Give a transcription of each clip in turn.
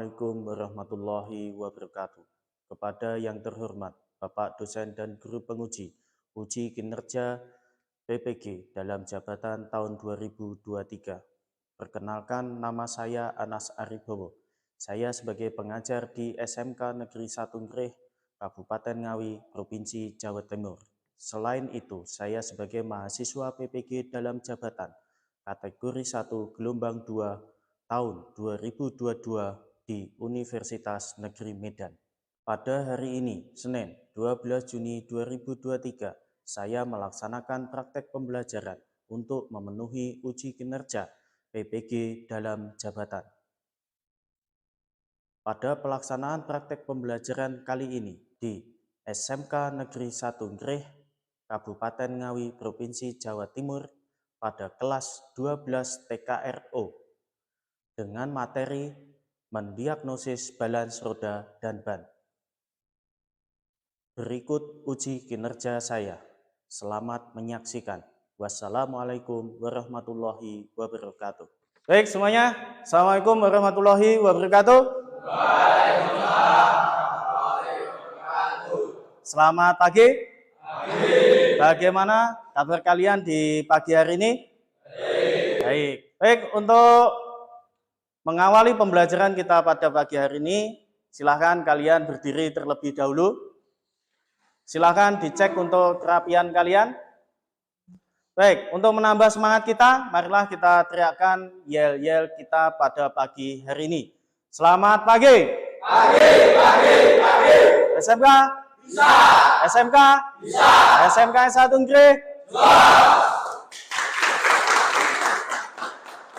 Assalamualaikum warahmatullahi wabarakatuh. Kepada yang terhormat Bapak dosen dan guru penguji uji kinerja PPG dalam jabatan tahun 2023. Perkenalkan, nama saya Anas Aribowo. Saya sebagai pengajar di SMK Negeri 1 Ngreh, Kabupaten Ngawi, Provinsi Jawa Timur. Selain itu, saya sebagai mahasiswa PPG dalam jabatan kategori 1 gelombang 2 tahun 2022 di Universitas Negeri Medan. Pada hari ini, Senin 12 Juni 2023, saya melaksanakan praktek pembelajaran untuk memenuhi uji kinerja PPG dalam jabatan. Pada pelaksanaan praktek pembelajaran kali ini di SMK Negeri 1 Ngreh, Kabupaten Ngawi, Provinsi Jawa Timur, pada kelas 12 TKRO dengan materi mendiagnosis balans roda dan ban. Berikut uji kinerja saya. Selamat menyaksikan. Wassalamualaikum warahmatullahi wabarakatuh. Baik semuanya, Assalamualaikum warahmatullahi wabarakatuh. Waalaikumsalam warahmatullahi wabarakatuh. Selamat pagi. Bagaimana kabar kalian di pagi hari ini? Baik, untuk mengawali pembelajaran kita pada pagi hari ini, silahkan kalian berdiri terlebih dahulu. Silahkan dicek untuk kerapian kalian. Baik, untuk menambah semangat kita, marilah kita teriakkan yel-yel kita pada pagi hari ini. Selamat pagi. Pagi. SMK? Bisa. SMK? Bisa. SMK 1 Ngreh? Bisa.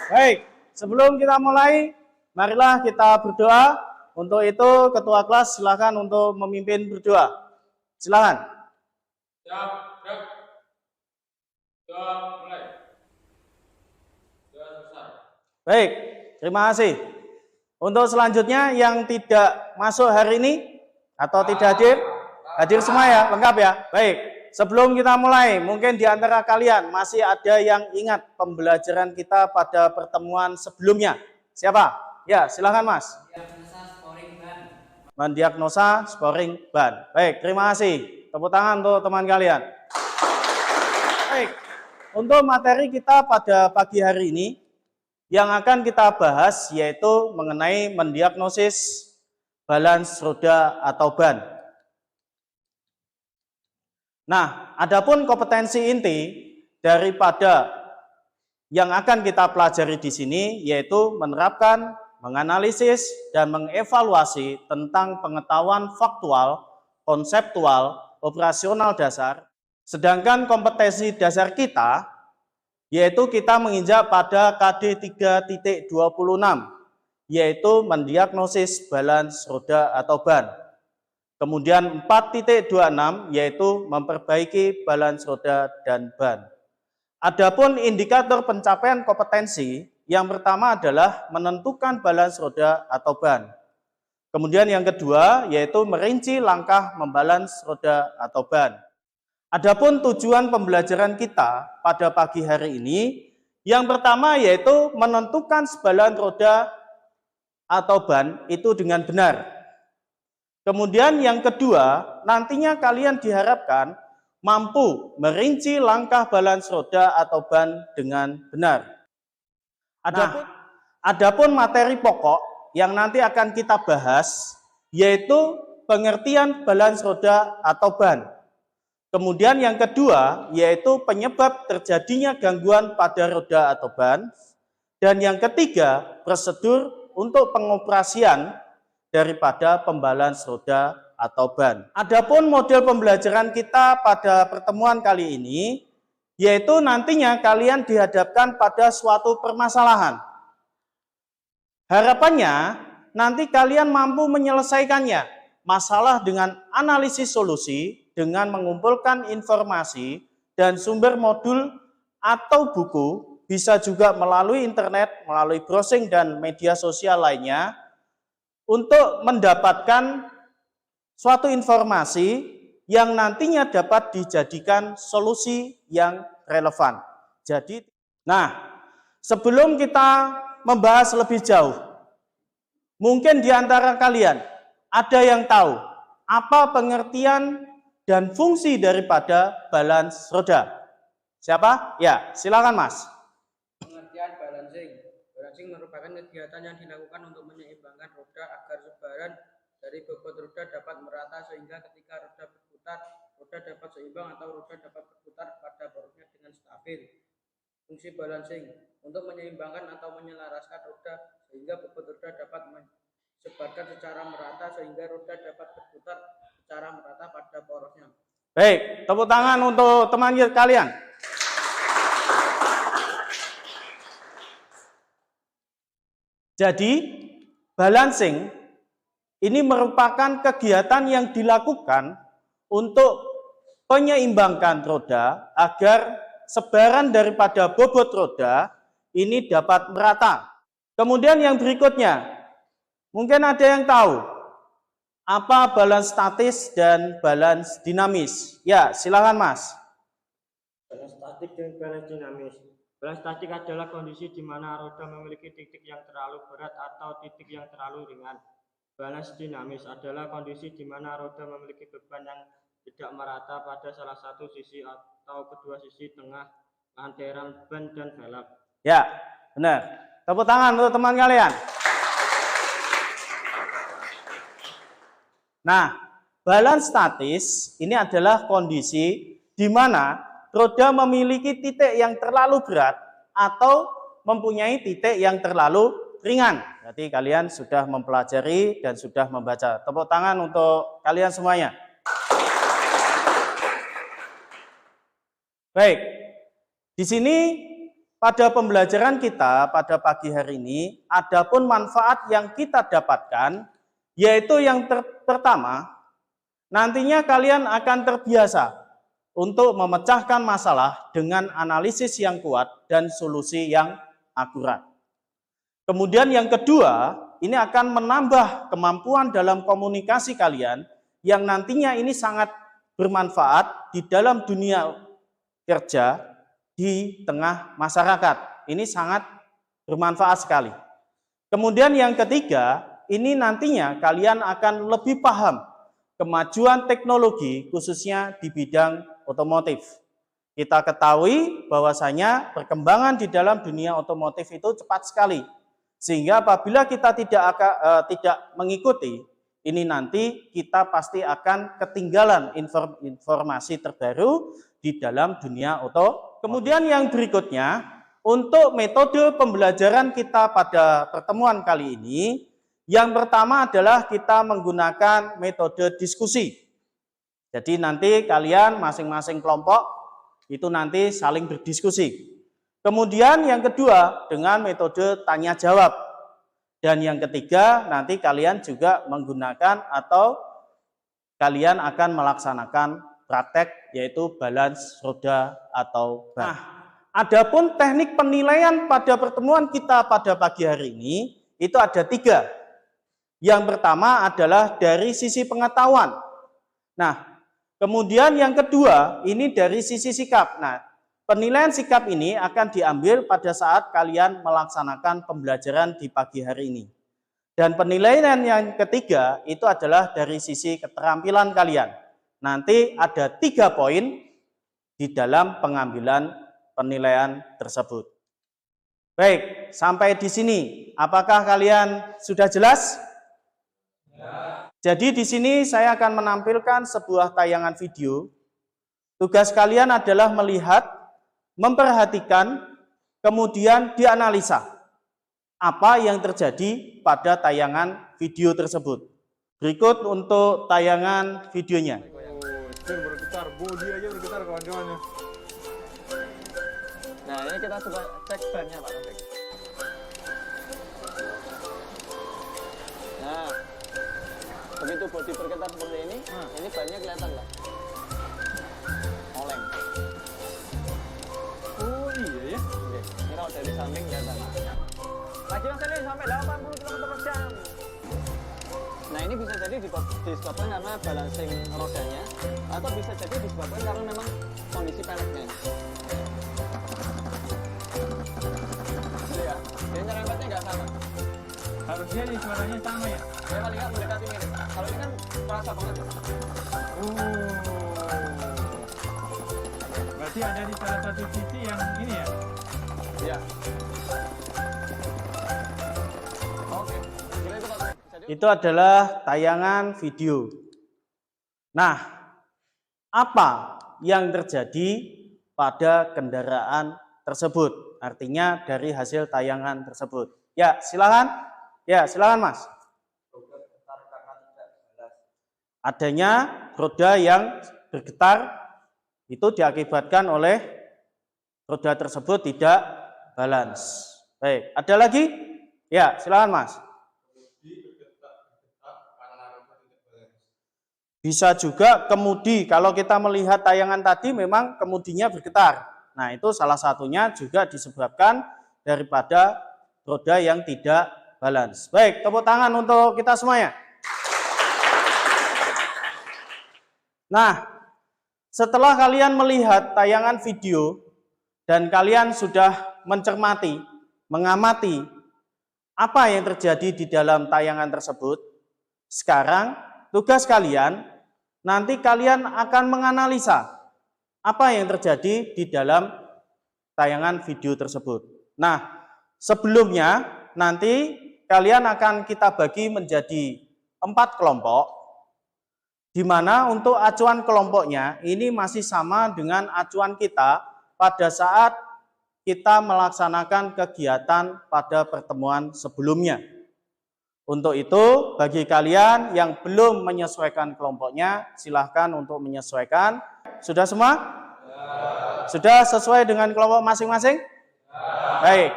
Baik. Sebelum kita mulai, marilah kita berdoa. Untuk itu, ketua kelas silakan untuk memimpin berdoa. Silakan. Mulai. Baik, terima kasih. Untuk selanjutnya yang tidak masuk hari ini atau tidak hadir semua ya, lengkap ya. Baik. Sebelum kita mulai, mungkin di antara kalian masih ada yang ingat pembelajaran kita pada pertemuan sebelumnya. Siapa? Ya, silakan Mas. Mendiagnosa sporing ban. Baik, terima kasih. Tepuk tangan untuk teman kalian. Baik, untuk materi kita pada pagi hari ini, yang akan kita bahas yaitu mengenai mendiagnosis balans roda atau ban. Nah, adapun kompetensi inti daripada yang akan kita pelajari di sini yaitu menerapkan, menganalisis, dan mengevaluasi tentang pengetahuan faktual, konseptual, operasional dasar. Sedangkan kompetensi dasar kita yaitu kita menginjak pada KD 3.26 yaitu mendiagnosis balans roda atau ban. Kemudian 4.26 yaitu memperbaiki balans roda dan ban. Adapun indikator pencapaian kompetensi yang pertama adalah menentukan balans roda atau ban. Kemudian yang kedua yaitu merinci langkah membalans roda atau ban. Adapun tujuan pembelajaran kita pada pagi hari ini yang pertama yaitu menentukan balans roda atau ban itu dengan benar. Kemudian yang kedua, nantinya kalian diharapkan mampu merinci langkah balans roda atau ban dengan benar. Adapun materi pokok yang nanti akan kita bahas yaitu pengertian balans roda atau ban. Kemudian yang kedua yaitu penyebab terjadinya gangguan pada roda atau ban. Dan yang ketiga, prosedur untuk pengoperasian daripada pembalans roda atau ban. Adapun model pembelajaran kita pada pertemuan kali ini, yaitu nantinya kalian dihadapkan pada suatu permasalahan. Harapannya, nanti kalian mampu menyelesaikannya. Masalah dengan analisis solusi, dengan mengumpulkan informasi dan sumber modul atau buku, bisa juga melalui internet, melalui browsing dan media sosial lainnya, untuk mendapatkan suatu informasi yang nantinya dapat dijadikan solusi yang relevan. Jadi, sebelum kita membahas lebih jauh, Mungkin di antara kalian ada yang tahu apa pengertian dan fungsi daripada balance roda. Siapa? Ya, silakan Mas. Pengertian balancing. Balancing merupakan kegiatan yang dilakukan untuk menyeimbangkan roda agar sebaran dari bobot roda dapat merata sehingga ketika roda berputar, roda dapat seimbang atau roda dapat berputar pada porosnya dengan stabil. Fungsi balancing untuk menyeimbangkan atau menyelaraskan roda sehingga bobot roda dapat disebarkan secara merata sehingga roda dapat berputar secara merata pada porosnya. Baik, tepuk tangan untuk teman kalian. Jadi, balancing ini merupakan kegiatan yang dilakukan untuk menyeimbangkan roda agar sebaran daripada bobot roda ini dapat merata. Kemudian yang berikutnya, mungkin ada yang tahu apa balance statis dan balance dinamis. Ya, silakan Mas. Balance statik dan balance dinamis. Balance statik adalah kondisi di mana roda memiliki titik yang terlalu berat atau titik yang terlalu ringan. Balance dinamis adalah kondisi di mana roda memiliki beban yang tidak merata pada salah satu sisi atau kedua sisi tengah lantaran ban dan velg. Ya, benar. Tepuk tangan untuk teman kalian. Nah, balance statis ini adalah kondisi di mana roda memiliki titik yang terlalu berat atau mempunyai titik yang terlalu ringan. Berarti kalian sudah mempelajari dan sudah membaca. Tepuk tangan untuk kalian semuanya. Baik, di sini pada pembelajaran kita pada pagi hari ini, adapun manfaat yang kita dapatkan, yaitu yang pertama, nantinya kalian akan terbiasa untuk memecahkan masalah dengan analisis yang kuat dan solusi yang akurat. Kemudian yang kedua, ini akan menambah kemampuan dalam komunikasi kalian yang nantinya ini sangat bermanfaat di dalam dunia kerja di tengah masyarakat. Ini sangat bermanfaat sekali. Kemudian yang ketiga, ini nantinya kalian akan lebih paham kemajuan teknologi khususnya di bidang otomotif. Kita ketahui bahwasanya perkembangan di dalam dunia otomotif itu cepat sekali. Sehingga apabila kita tidak mengikuti, ini nanti kita pasti akan ketinggalan informasi terbaru di dalam dunia otomotif. Kemudian yang berikutnya, untuk metode pembelajaran kita pada pertemuan kali ini, yang pertama adalah kita menggunakan metode diskusi. Jadi nanti kalian masing-masing kelompok itu nanti saling berdiskusi. Kemudian yang kedua dengan metode tanya jawab. Dan yang ketiga nanti kalian juga menggunakan atau kalian akan melaksanakan praktek yaitu balance roda atau ban. Nah, adapun teknik penilaian pada pertemuan kita pada pagi hari ini itu ada 3. Yang pertama adalah dari sisi pengetahuan. Nah, kemudian yang kedua ini dari sisi sikap. Nah, penilaian sikap ini akan diambil pada saat kalian melaksanakan pembelajaran di pagi hari ini. Dan penilaian yang ketiga itu adalah dari sisi keterampilan kalian. Nanti ada 3 poin di dalam pengambilan penilaian tersebut. Baik, sampai di sini. Apakah kalian sudah jelas? Ya. Jadi di sini saya akan menampilkan sebuah tayangan video. Tugas kalian adalah melihat, memperhatikan, kemudian dianalisa apa yang terjadi pada tayangan video tersebut. Berikut untuk tayangan videonya. Bergetar, bodi aja bergetar kawan-kawan. Nah, ini kita coba cek bannya Pak Taufik. Nah, begitu bodi bergetar seperti ini bannya kelihatan lah. Oleng. Oh iya ya. Oke. Ini kalau dari samping kelihatan. Lagi Mas ini sampai 80 km/jam. Nah, ini bisa jadi disebabkan karena balancing rodanya, atau bisa jadi disebabkan karena memang kondisi peleknya. Iya, dia nyerempetnya nggak sama. Harusnya nih suaranya sama ya. Ya paling nggak mendekati mirip. Kalau ini kan terasa banget. Oh. Berarti ada di salah satu sisi yang ini ya. Iya. Oke. Gila itu Pak. Jadi Itu adalah tayangan video. Nah, apa yang terjadi pada kendaraan tersebut? Artinya dari hasil tayangan tersebut. Ya, silakan. Ya, silakan Mas. Adanya roda yang bergetar itu diakibatkan oleh roda tersebut tidak balance. Baik, ada lagi? Ya, silakan Mas. Bisa juga kemudi. Kalau kita melihat tayangan tadi memang kemudinya bergetar. Nah, itu salah satunya juga disebabkan daripada roda yang tidak balance. Baik, tepuk tangan untuk kita semuanya. Nah, setelah kalian melihat tayangan video dan kalian sudah mencermati, mengamati apa yang terjadi di dalam tayangan tersebut, sekarang tugas kalian, nanti kalian akan menganalisa apa yang terjadi di dalam tayangan video tersebut. Nah, sebelumnya nanti kalian akan kita bagi menjadi 4 kelompok, di mana untuk acuan kelompoknya ini masih sama dengan acuan kita pada saat kita melaksanakan kegiatan pada pertemuan sebelumnya. Untuk itu, bagi kalian yang belum menyesuaikan kelompoknya, silahkan untuk menyesuaikan. Sudah semua? Ya. Sudah sesuai dengan kelompok masing-masing? Ya. Baik.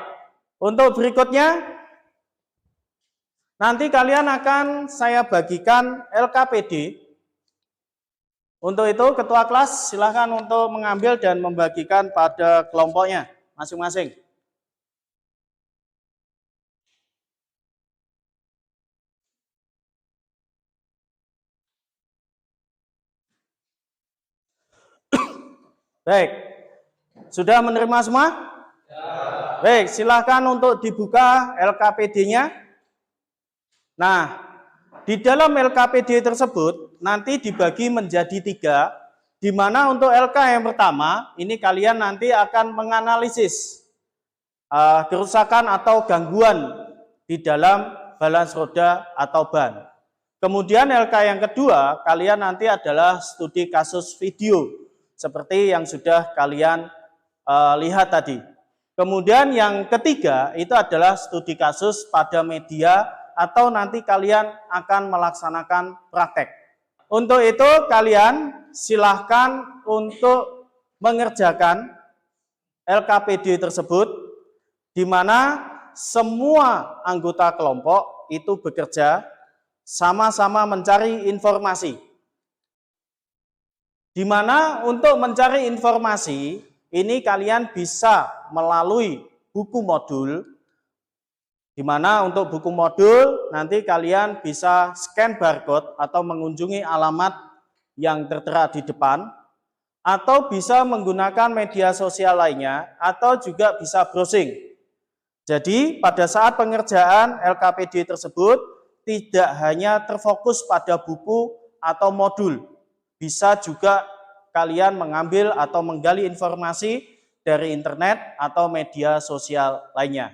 Untuk berikutnya, nanti kalian akan saya bagikan LKPD. Untuk itu, ketua kelas silahkan untuk mengambil dan membagikan pada kelompoknya masing-masing. Baik, sudah menerima semua? Ya. Baik, silakan untuk dibuka LKPD-nya. Nah, di dalam LKPD tersebut nanti dibagi menjadi 3, di mana untuk LK yang pertama, ini kalian nanti akan menganalisis kerusakan atau gangguan di dalam balance roda atau ban. Kemudian LK yang kedua, kalian nanti adalah studi kasus video, seperti yang sudah kalian lihat tadi. Kemudian yang ketiga itu adalah studi kasus pada media atau nanti kalian akan melaksanakan praktek. Untuk itu kalian silahkan untuk mengerjakan LKPD tersebut, di mana semua anggota kelompok itu bekerja sama-sama mencari informasi. Di mana untuk mencari informasi, ini kalian bisa melalui buku modul, di mana untuk buku modul nanti kalian bisa scan barcode atau mengunjungi alamat yang tertera di depan, atau bisa menggunakan media sosial lainnya, atau juga bisa browsing. Jadi pada saat pengerjaan LKPD tersebut tidak hanya terfokus pada buku atau modul, bisa juga kalian mengambil atau menggali informasi dari internet atau media sosial lainnya.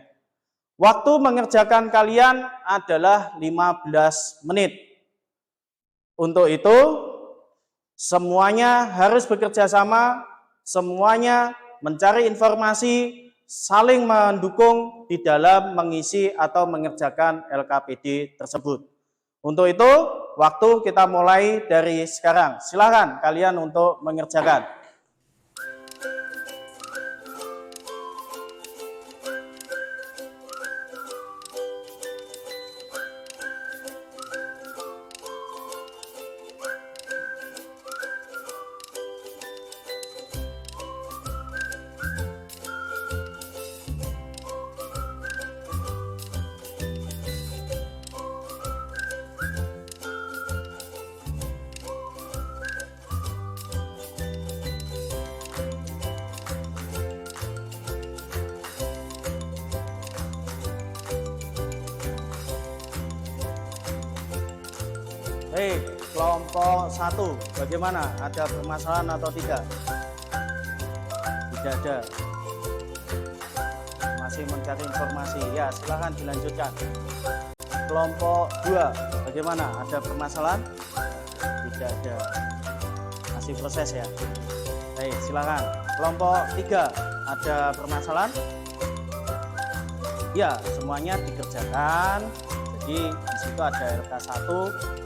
Waktu mengerjakan kalian adalah 15 menit. Untuk itu, semuanya harus bekerja sama, semuanya mencari informasi, saling mendukung di dalam mengisi atau mengerjakan LKPD tersebut. Untuk itu, waktu kita mulai dari sekarang. Silakan kalian untuk mengerjakan. Baik, kelompok 1, bagaimana? Ada permasalahan atau tidak? Tidak ada. Masih mencari informasi. Ya, silahkan dilanjutkan. Kelompok 2, bagaimana? Ada permasalahan? Tidak ada. Masih proses ya. Baik, silakan. Kelompok 3, ada permasalahan? Ya, semuanya dikerjakan. Jadi di situ ada LK1,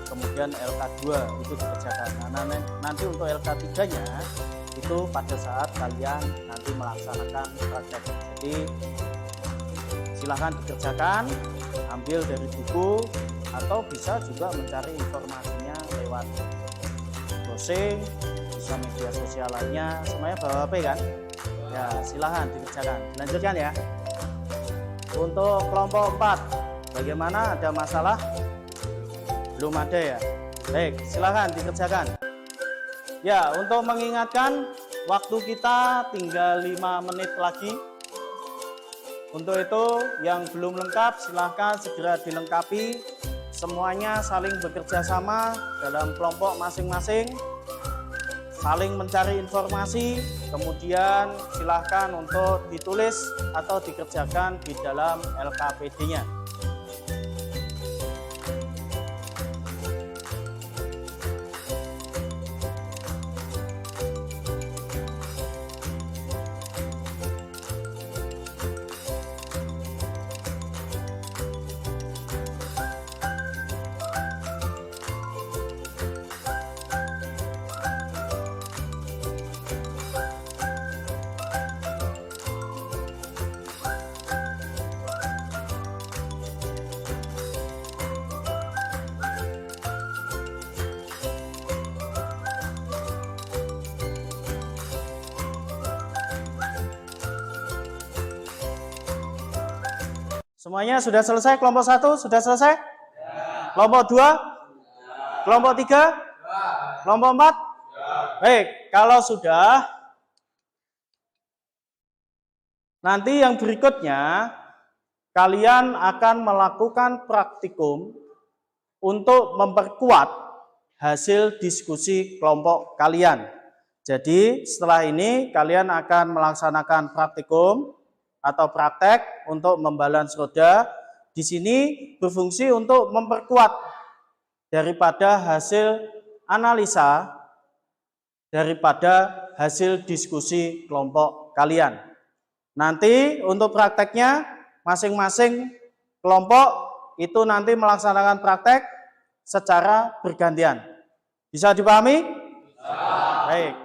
kemudian LK2 itu dikerjakan. Nah, nanti untuk LK3-nya itu pada saat kalian nanti melaksanakan praktek. Jadi silahkan dikerjakan, ambil dari buku atau bisa juga mencari informasinya lewat browsing, bisa media sosial lainnya, semuanya bawa HP kan? Ya, silahkan dikerjakan. Dilanjutkan ya. Untuk kelompok 4, bagaimana? Ada masalah? Belum ada ya? Baik, silahkan dikerjakan. Ya, untuk mengingatkan, waktu kita tinggal 5 menit lagi. Untuk itu, yang belum lengkap silahkan segera dilengkapi. Semuanya saling bekerja sama dalam kelompok masing-masing, saling mencari informasi, kemudian silahkan untuk ditulis atau dikerjakan di dalam LKPD-nya. Semuanya sudah selesai? Kelompok 1 sudah selesai? Ya. Kelompok 2? Ya. Kelompok 3? Ya. Kelompok 4? Ya. Baik, kalau sudah, nanti yang berikutnya kalian akan melakukan praktikum untuk memperkuat hasil diskusi kelompok kalian. Jadi setelah ini kalian akan melaksanakan praktikum atau praktek untuk membalance roda. Di sini berfungsi untuk memperkuat daripada hasil analisa, daripada hasil diskusi kelompok kalian. Nanti untuk prakteknya masing-masing kelompok itu nanti melaksanakan praktek secara bergantian. Bisa dipahami? Bisa. Baik.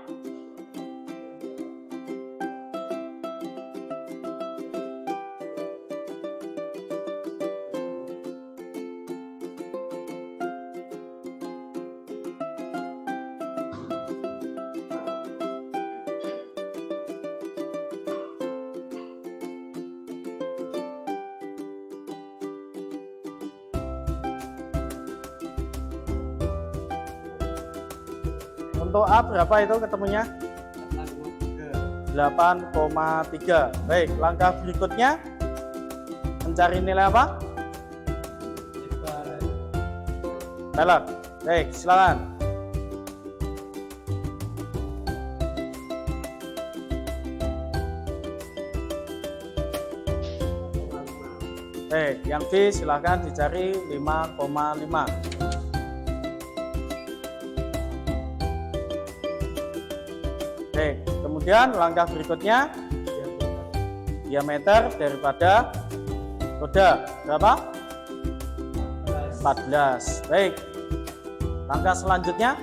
Untuk A berapa itu ketemunya? 8,3. Baik, langkah berikutnya mencari nilai apa? Pelek. Baik, silakan. Baik, yang B silakan dicari 5,5. Oke, kemudian langkah berikutnya diameter daripada roda berapa? 14. Baik. Langkah selanjutnya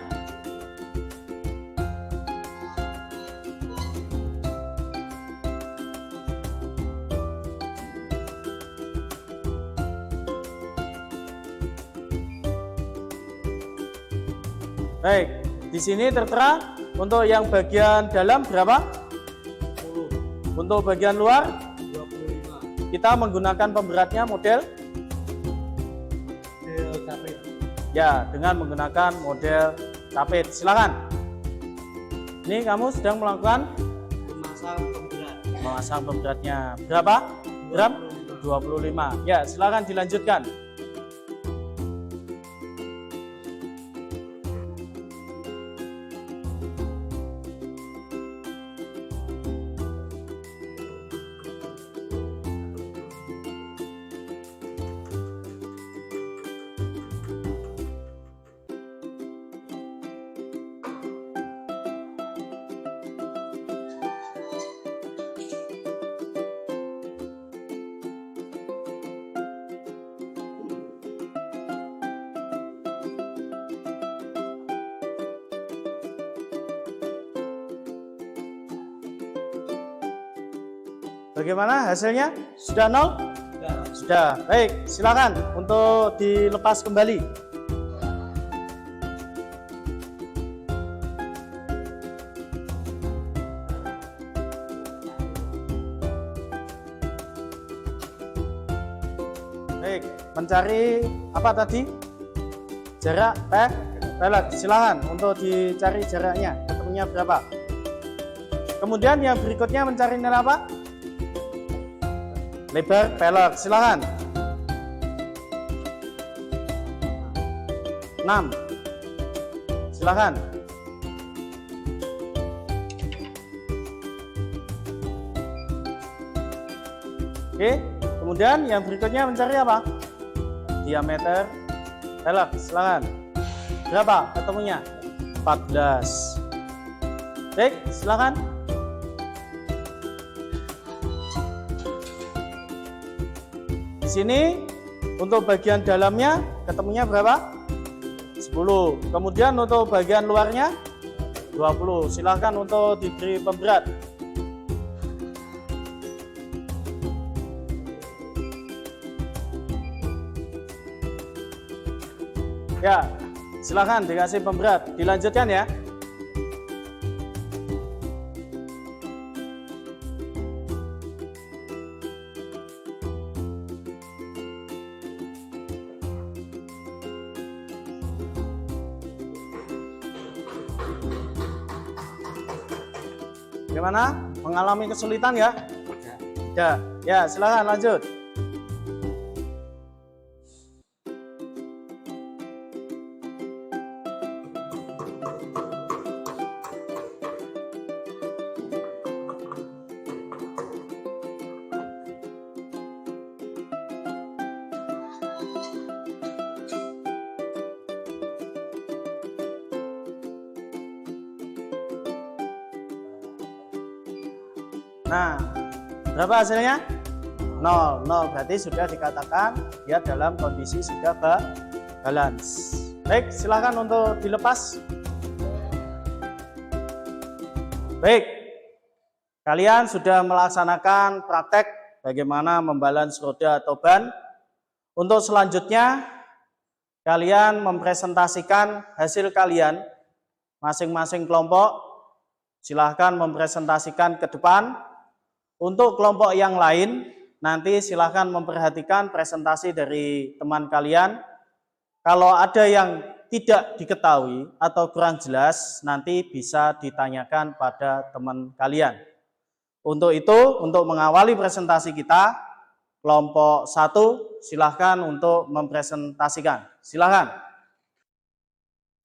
baik, di sini tertera untuk yang bagian dalam berapa? 10. Untuk bagian luar? 25. Kita menggunakan pemberatnya model? Model capit. Ya, dengan menggunakan model capit. Silakan. Ini kamu sedang melakukan? Memasang pemberat. Memasang pemberatnya. Berapa? Gram? 25. Ya, silakan dilanjutkan. Bagaimana hasilnya? Sudah 0? Sudah. Baik, silakan untuk dilepas kembali. Baik, mencari apa tadi? Jarak pelek. Silakan untuk dicari jaraknya. Ketemunya berapa? Kemudian yang berikutnya mencari nilai apa? Lebar pelek. Silakan. 6. Silakan. Oke, kemudian yang berikutnya mencari apa? Diameter pelek. Silakan. Berapa ketemunya? 14. Baik, silakan. Di sini untuk bagian dalamnya ketemunya berapa? 10. Kemudian untuk bagian luarnya 20. Silakan untuk diberi pemberat. Ya, silakan dikasih pemberat. Dilanjutkan ya. Bagaimana? Mengalami kesulitan ya? Ya, ya silakan lanjut. Nah, berapa hasilnya? 0. 0 berarti sudah dikatakan dia dalam kondisi sudah balance. Baik, silakan untuk dilepas. Baik, kalian sudah melaksanakan praktek bagaimana membalance roda atau ban. Untuk selanjutnya, kalian mempresentasikan hasil kalian masing-masing kelompok. Silahkan mempresentasikan ke depan. Untuk kelompok yang lain, nanti silahkan memperhatikan presentasi dari teman kalian. Kalau ada yang tidak diketahui atau kurang jelas, nanti bisa ditanyakan pada teman kalian. Untuk itu, untuk mengawali presentasi kita, kelompok 1 silahkan untuk mempresentasikan. Silahkan.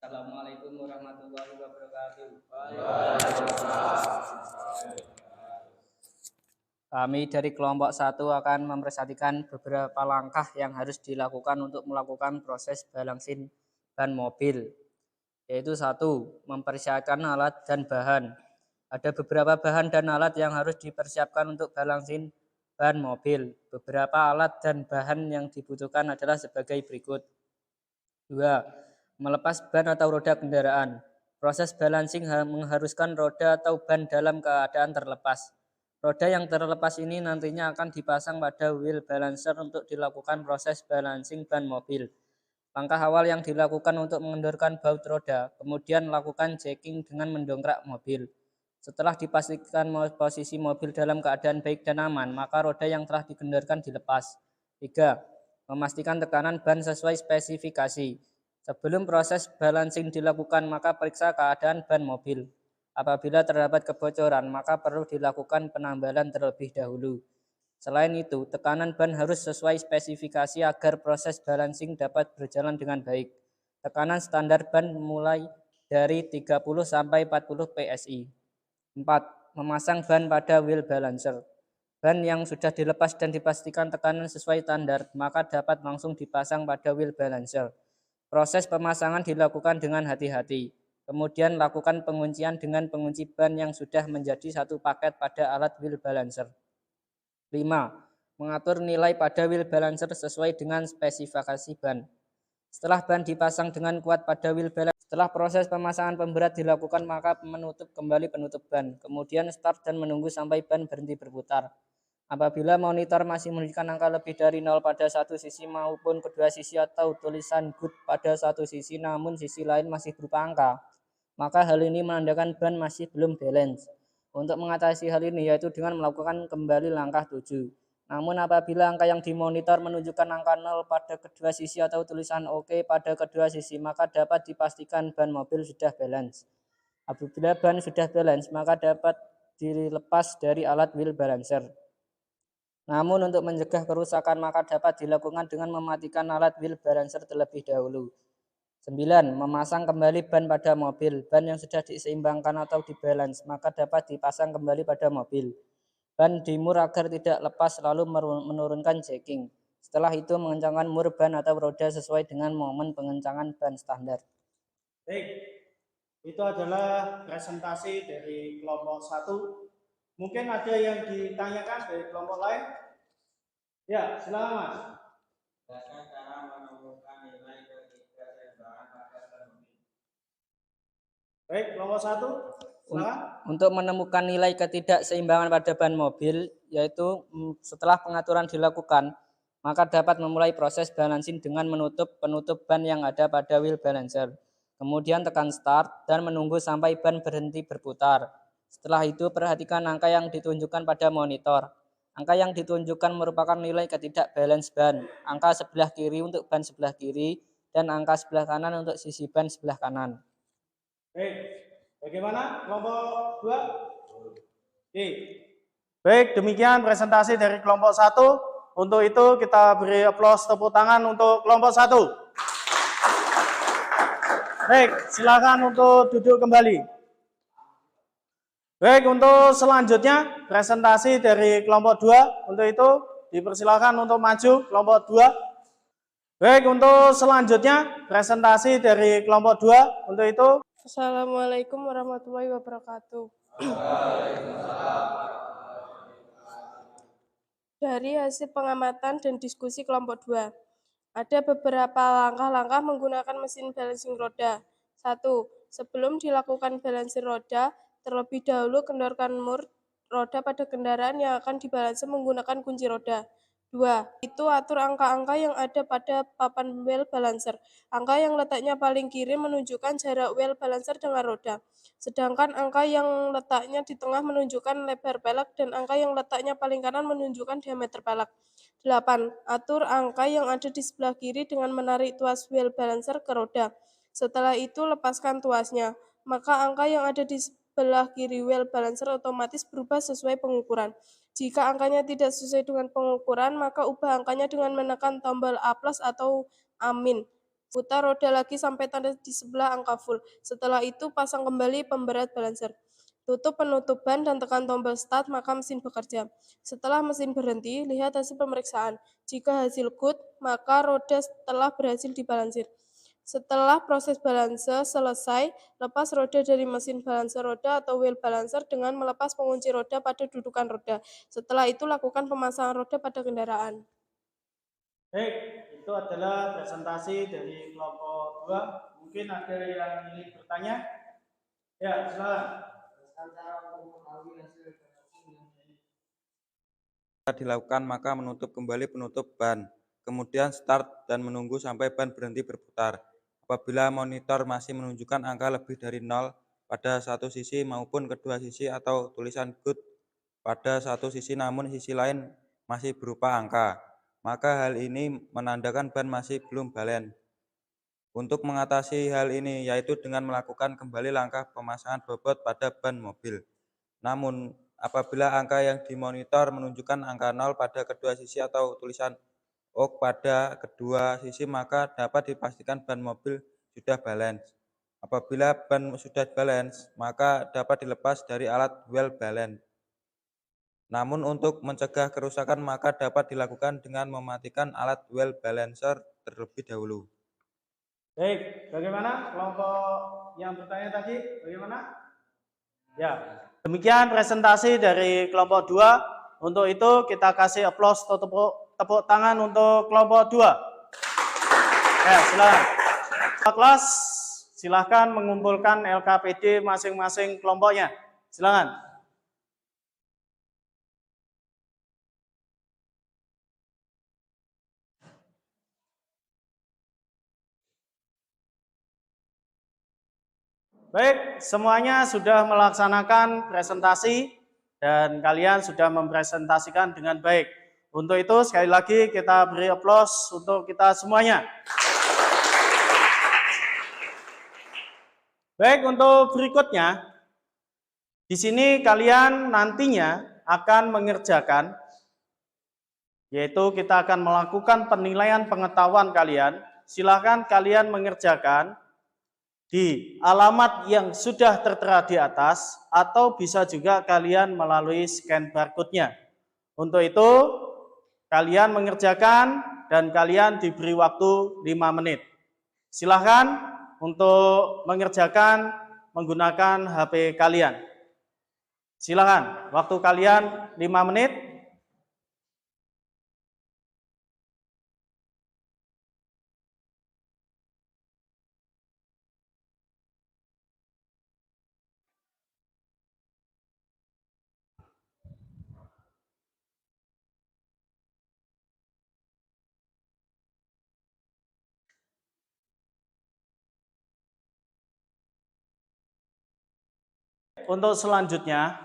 Assalamualaikum warahmatullahi wabarakatuh. Kami dari kelompok 1 akan mempresentasikan beberapa langkah yang harus dilakukan untuk melakukan proses balancing ban mobil. Yaitu 1. Mempersiapkan alat dan bahan. Ada beberapa bahan dan alat yang harus dipersiapkan untuk balancing ban mobil. Beberapa alat dan bahan yang dibutuhkan adalah sebagai berikut. 2. Melepas ban atau roda kendaraan. Proses balancing mengharuskan roda atau ban dalam keadaan terlepas. Roda yang terlepas ini nantinya akan dipasang pada wheel balancer untuk dilakukan proses balancing ban mobil. Langkah awal yang dilakukan untuk mengendorkan baut roda, kemudian lakukan jacking dengan mendongkrak mobil. Setelah dipastikan posisi mobil dalam keadaan baik dan aman, maka roda yang telah dikendorkan dilepas. 3. Memastikan tekanan ban sesuai spesifikasi. Sebelum proses balancing dilakukan, maka periksa keadaan ban mobil. Apabila terdapat kebocoran, maka perlu dilakukan penambalan terlebih dahulu. Selain itu, tekanan ban harus sesuai spesifikasi agar proses balancing dapat berjalan dengan baik. Tekanan standar ban mulai dari 30 sampai 40 PSI. 4. Memasang ban pada wheel balancer. Ban yang sudah dilepas dan dipastikan tekanan sesuai standar, maka dapat langsung dipasang pada wheel balancer. Proses pemasangan dilakukan dengan hati-hati. Kemudian lakukan penguncian dengan pengunci ban yang sudah menjadi satu paket pada alat wheel balancer. 5. Mengatur nilai pada wheel balancer sesuai dengan spesifikasi ban. Setelah ban dipasang dengan kuat pada wheel balancer, setelah proses pemasangan pemberat dilakukan, maka menutup kembali penutup ban. Kemudian start dan menunggu sampai ban berhenti berputar. Apabila monitor masih menunjukkan angka lebih dari 0 pada satu sisi maupun kedua sisi atau tulisan good pada satu sisi namun sisi lain masih berupa angka, maka hal ini menandakan ban masih belum balance. Untuk mengatasi hal ini yaitu dengan melakukan kembali langkah 7. Namun apabila angka yang dimonitor menunjukkan angka 0 pada kedua sisi atau tulisan OK pada kedua sisi, maka dapat dipastikan ban mobil sudah balance. Apabila ban sudah balance, maka dapat dilepas dari alat wheel balancer. Namun untuk mencegah kerusakan maka dapat dilakukan dengan mematikan alat wheel balancer terlebih dahulu. 9. Memasang kembali ban pada mobil. Ban yang sudah diseimbangkan atau dibalance maka dapat dipasang kembali pada mobil. Ban dimur agar tidak lepas lalu menurunkan jacking. Setelah itu mengencangkan mur ban atau roda sesuai dengan momen pengencangan ban standar. Baik, itu adalah presentasi dari kelompok 1. Mungkin ada yang ditanyakan dari kelompok lain? Ya, silakan Mas. Jelaskan cara menemukan nilai ketidakseimbangan pada ban mobil. Baik, kelompok 1. Silakan. Untuk menemukan nilai ketidakseimbangan pada ban mobil, yaitu setelah pengaturan dilakukan, maka dapat memulai proses balancing dengan menutup penutup ban yang ada pada wheel balancer. Kemudian tekan start dan menunggu sampai ban berhenti berputar. Setelah itu perhatikan angka yang ditunjukkan pada monitor. Angka yang ditunjukkan merupakan nilai ketidakbalance ban. Angka sebelah kiri untuk ban sebelah kiri dan angka sebelah kanan untuk sisi ban sebelah kanan. Baik, bagaimana kelompok 2? Oke. Baik, demikian presentasi dari kelompok 1. Untuk itu kita beri aplaus tepuk tangan untuk kelompok 1. Baik, silakan untuk duduk kembali. Baik, untuk selanjutnya presentasi dari kelompok 2. Untuk itu dipersilakan untuk maju kelompok 2. Baik, untuk selanjutnya presentasi dari kelompok 2. Untuk itu Assalamualaikum warahmatullahi wabarakatuh. Dari hasil pengamatan dan diskusi kelompok 2, ada beberapa langkah-langkah menggunakan mesin balancing roda. 1. Sebelum dilakukan balancing roda, terlebih dahulu kendorkan mur roda pada kendaraan yang akan dibalanse menggunakan kunci roda. 2. Itu atur angka-angka yang ada pada papan wheel balancer. Angka yang letaknya paling kiri menunjukkan jarak wheel balancer dengan roda. Sedangkan angka yang letaknya di tengah menunjukkan lebar pelek dan angka yang letaknya paling kanan menunjukkan diameter pelek. 8. Atur angka yang ada di sebelah kiri dengan menarik tuas wheel balancer ke roda. Setelah itu lepaskan tuasnya. Maka angka yang ada di sebelah kiri wheel balancer otomatis berubah sesuai pengukuran. Jika angkanya tidak sesuai dengan pengukuran, maka ubah angkanya dengan menekan tombol A+ atau A-. Putar roda lagi sampai tanda di sebelah angka full. Setelah itu pasang kembali pemberat balancer. Tutup penutup ban dan tekan tombol start maka mesin bekerja. Setelah mesin berhenti, lihat hasil pemeriksaan. Jika hasil good, maka roda telah berhasil dibalansir. Setelah proses balancer selesai, lepas roda dari mesin balancer roda atau wheel balancer dengan melepas pengunci roda pada dudukan roda. Setelah itu lakukan pemasangan roda pada kendaraan. baik, itu adalah presentasi dari kelompok 2. Mungkin ada yang ingin bertanya? Ya, silakan. Dilakukan maka menutup kembali penutup ban, kemudian start dan menunggu sampai ban berhenti berputar. Apabila monitor masih menunjukkan angka lebih dari 0 pada satu sisi maupun kedua sisi atau tulisan good pada satu sisi namun sisi lain masih berupa angka, maka hal ini menandakan ban masih belum balance. Untuk mengatasi hal ini yaitu dengan melakukan kembali langkah pemasangan bobot pada ban mobil. Namun apabila angka yang dimonitor menunjukkan angka 0 pada kedua sisi atau tulisan OK pada kedua sisi maka dapat dipastikan ban mobil sudah balance. Apabila ban sudah balance maka dapat dilepas dari alat wheel balance. Namun untuk mencegah kerusakan maka dapat dilakukan dengan mematikan alat wheel balancer terlebih dahulu. Baik, bagaimana kelompok yang bertanya tadi? Bagaimana? Ya, demikian presentasi dari kelompok 2. Untuk itu kita kasih aplaus atau tepuk tangan untuk kelompok 2. Ya, silakan. Kelas, silahkan mengumpulkan LKPD masing-masing kelompoknya. Silakan. Baik, semuanya sudah melaksanakan presentasi dan kalian sudah mempresentasikan dengan baik. Untuk itu sekali lagi kita beri aplaus untuk kita semuanya. Baik, untuk berikutnya, di sini kalian nantinya akan mengerjakan, yaitu kita akan melakukan penilaian pengetahuan kalian. Silakan kalian mengerjakan di alamat yang sudah tertera di atas, atau bisa juga kalian melalui scan barcode-nya. Untuk itu, kalian mengerjakan dan kalian diberi waktu 5 menit. Silakan untuk mengerjakan menggunakan HP kalian. Silakan, waktu kalian 5 menit. Untuk selanjutnya,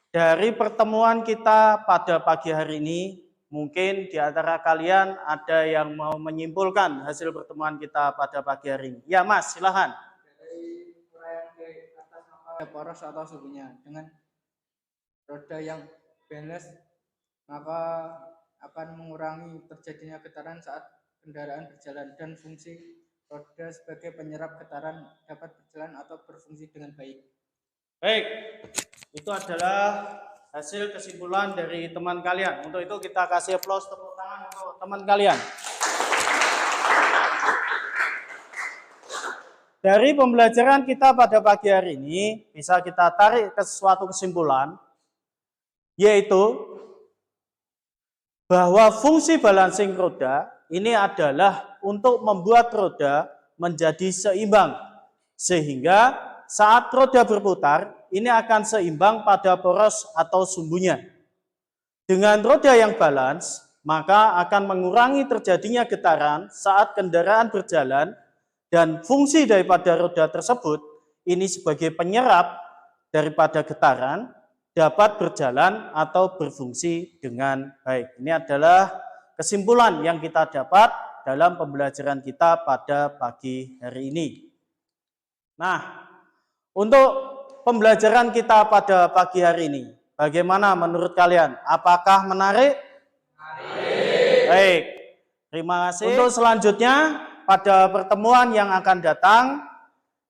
dari pertemuan kita pada pagi hari ini, mungkin di antara kalian ada yang mau menyimpulkan hasil pertemuan kita pada pagi hari ini. Ya Mas, silahkan. Dari uraian di atas maka poros atau suhunya dengan roda yang balance maka akan mengurangi terjadinya getaran saat kendaraan berjalan, dan fungsi roda sebagai penyerap getaran dapat berjalan atau berfungsi dengan baik. Baik, itu adalah hasil kesimpulan dari teman kalian. Untuk itu kita kasih aplaus tepuk tangan untuk teman kalian. Dari pembelajaran kita pada pagi hari ini, bisa kita tarik ke suatu kesimpulan, yaitu bahwa fungsi balancing roda ini adalah untuk membuat roda menjadi seimbang, sehingga saat roda berputar, ini akan seimbang pada poros atau sumbunya. Dengan roda yang balance, maka akan mengurangi terjadinya getaran saat kendaraan berjalan, dan fungsi daripada roda tersebut, ini sebagai penyerap daripada getaran, dapat berjalan atau berfungsi dengan baik. Ini adalah kesimpulan yang kita dapat dalam pembelajaran kita pada pagi hari ini. Nah, untuk pembelajaran kita pada pagi hari ini, bagaimana menurut kalian? Apakah menarik? Menarik. Baik, terima kasih. Untuk selanjutnya, pada pertemuan yang akan datang,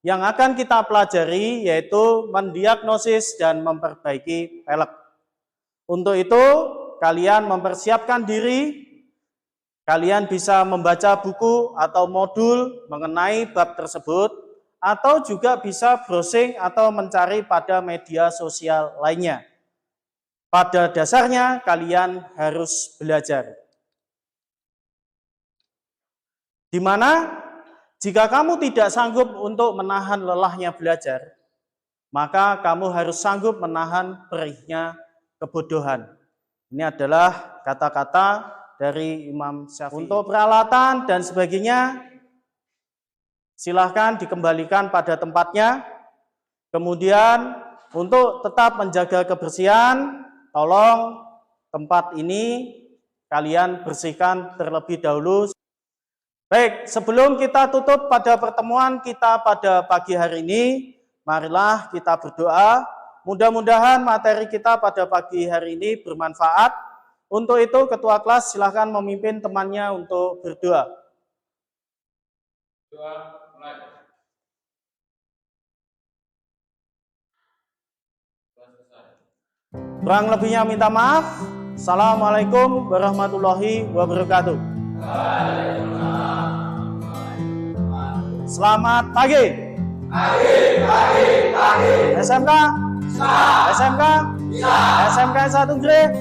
yang akan kita pelajari yaitu mendiagnosis dan memperbaiki pelek. Untuk itu, kalian mempersiapkan diri, kalian bisa membaca buku atau modul mengenai bab tersebut, atau juga bisa browsing atau mencari pada media sosial lainnya. Pada dasarnya kalian harus belajar. Di mana jika kamu tidak sanggup untuk menahan lelahnya belajar, maka kamu harus sanggup menahan perihnya kebodohan. Ini adalah kata-kata dari Imam Syafi'i. Untuk peralatan dan sebagainya, silahkan dikembalikan pada tempatnya. Kemudian untuk tetap menjaga kebersihan, tolong tempat ini kalian bersihkan terlebih dahulu. Baik, sebelum kita tutup pada pertemuan kita pada pagi hari ini, marilah kita berdoa. Mudah-mudahan materi kita pada pagi hari ini bermanfaat. Untuk itu ketua kelas silahkan memimpin temannya untuk berdoa. Doa. Kurang lebihnya minta maaf. Assalamualaikum warahmatullahi wabarakatuh. Selamat pagi. Pagi. SMK? SMK? SMK 1 grade?